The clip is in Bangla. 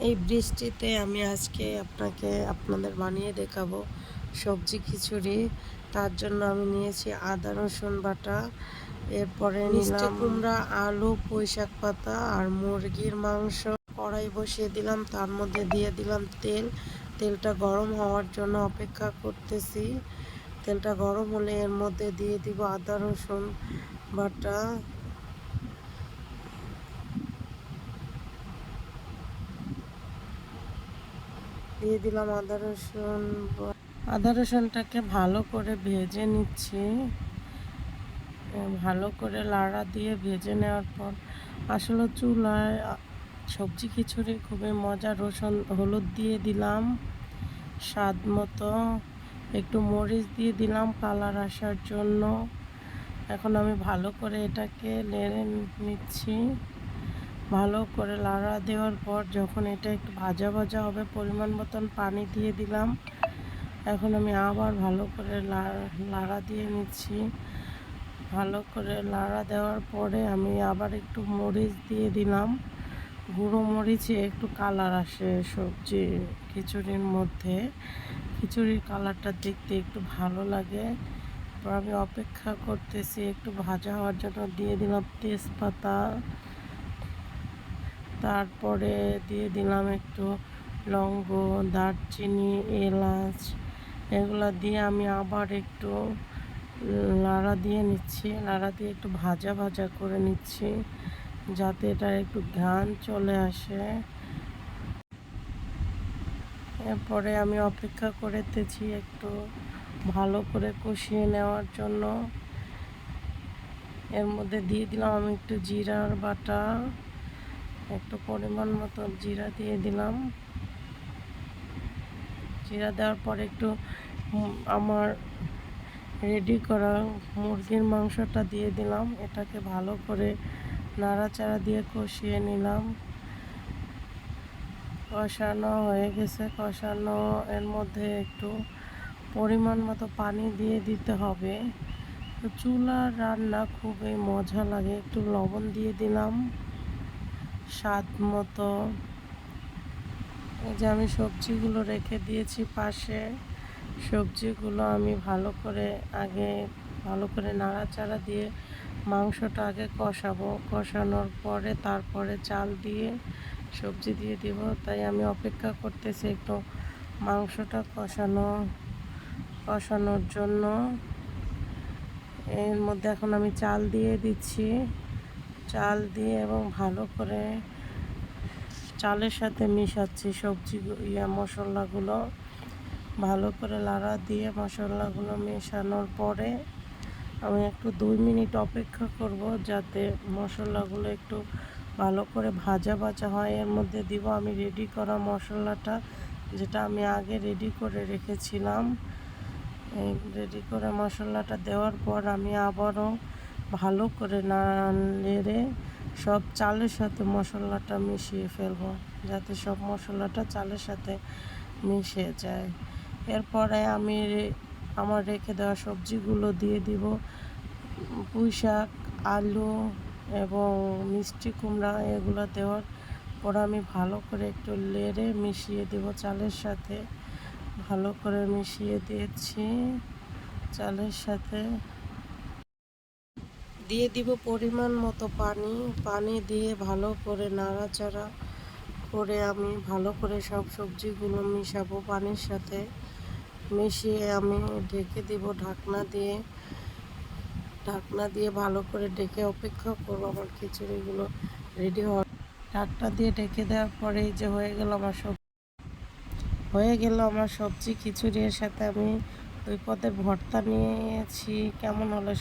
এই বৃষ্টিতে আমি আজকে আপনাদের বানিয়ে দেখাবো সবজি খিচুড়ি। তার জন্য আমি নিয়েছি আদা রসুন বাটা, এরপরে মিষ্টি কুমড়া, আলু, পুঁইশাক পাতা আর মুরগির মাংস। কড়াই বসিয়ে দিলাম, তার মধ্যে দিয়ে দিলাম তেল। তেলটা গরম হওয়ার জন্য অপেক্ষা করতেছি। তেলটা গরম হলে এর মধ্যে দিয়ে দিব আদা রসুন বাটা। দিয়ে দিলাম আদা রসুনটাকে ভালো করে ভেজে নিচ্ছি। ভালো করে লাড়া দিয়ে ভেজে নেওয়ার পর আসলে চুলায় সবজি খিচুড়ি খুবই মজা। রসুন হলুদ দিয়ে দিলাম স্বাদ মতো, একটু মরিচ দিয়ে দিলাম কালার আসার জন্য। এখন আমি ভালো করে এটাকে নেড়ে নিচ্ছি। ভালো করে লাড়া দেওয়ার পর যখন এটা একটু ভাজা ভাজা হবে, পরিমাণ মতন পানি দিয়ে দিলাম। এখন আমি আবার ভালো করে লাড়া দিয়ে নিচ্ছি। ভালো করে লাড়া দেওয়ার পরে আমি আবার একটু মরিচ দিয়ে দিলাম। গুঁড়ো মরিচে একটু কালার আসে সবজি খিচুড়ির মধ্যে, খিচুড়ির কালারটা দেখতে একটু ভালো লাগে। তো আমি অপেক্ষা করতেছি একটু ভাজা হওয়ার জন্য। দিয়ে দিলাম তেজপাতা, তারপরে দিয়ে দিলাম একটু লবঙ্গ, দারচিনি, এলাচ। এগুলো দিয়ে আমি আবার একটু লাড়া দিয়ে নিচ্ছি। লাড়া দিয়ে একটু ভাজা ভাজা করে নিচ্ছি যাতে এটা একটু ঘ্রাণ চলে আসে। এরপরে আমি অপেক্ষা করতেছি একটু ভালো করে কষিয়ে নেওয়ার জন্য। এর মধ্যে দিয়ে দিলাম আমি একটু জিরার বাটা, একটু পরিমাণ মতো জিরা দিয়ে দিলাম। জিরা দেওয়ার পর একটু আমার রেডি করা মুরগির মাংসটা দিয়ে দিলাম। এটাকে ভালো করে নাড়াচাড়া দিয়ে কষিয়ে নিলাম। কষানো হয়ে গেছে। কষানো এর মধ্যে একটু পরিমাণ মতো পানি দিয়ে দিতে হবে। তো চুলার রান্না খুবই মজা লাগে। একটু লবণ দিয়ে দিলাম স্বাদ মতো। এই যে আমি সবজিগুলো রেখে দিয়েছি পাশে। সবজিগুলো আমি ভালো করে নাড়াচাড়া দিয়ে মাংসটা আগে কষাবো। কষানোর পরে তারপরে চাল দিয়ে সবজি দিয়ে দিব। তাই আমি অপেক্ষা করতেছি একটু মাংসটা কষানোর জন্য। এর মধ্যে এখন আমি চাল দিয়ে দিচ্ছি। চাল দিয়ে এবং ভালো করে চালের সাথে মিশাচ্ছি মশলাগুলো। ভালো করে লাড়া দিয়ে মশলাগুলো মেশানোর পরে আমি একটু 2 মিনিট অপেক্ষা করব যাতে মশলাগুলো একটু ভালো করে ভাজা ভাজা হয়। এর মধ্যে দিব আমি রেডি করা মশলাটা, যেটা আমি আগে রেডি করে রেখেছিলাম। এই রেডি করা মশলাটা দেওয়ার পর আমি আবারও ভালো করে নেড়ে সব চালের সাথে মশলাটা মিশিয়ে ফেলবো, যাতে সব মশলাটা চালের সাথে মিশে যায়। এরপরে আমি আমার রেখে দেওয়া সবজিগুলো দিয়ে দিব। পুঁইশাক, আলু এবং মিষ্টি কুমড়া এগুলো দেওয়ার পর আমি ভালো করে একটু নেড়ে মিশিয়ে দেব চালের সাথে। ভালো করে মিশিয়ে দিয়েছি চালের সাথে। দিয়ে দিব পরিমাণ মতো পানি দিয়ে ভালো করে নাড়াচাড়া করে আমি ভালো করে সব সবজিগুলো মিশাবো পানির সাথে। মিশিয়ে আমি ঢেকে দিব ঢাকনা দিয়ে ভালো করে ঢেকে অপেক্ষা করবো আমার খিচুড়িগুলো রেডি হওয়ার। ঢাকনা দিয়ে ঢেকে দেওয়ার পরে যে হয়ে গেল আমার সবজি খিচুড়ি। এর সাথে আমি 2 পদের ভর্তা নিয়েছি। কেমন হলো?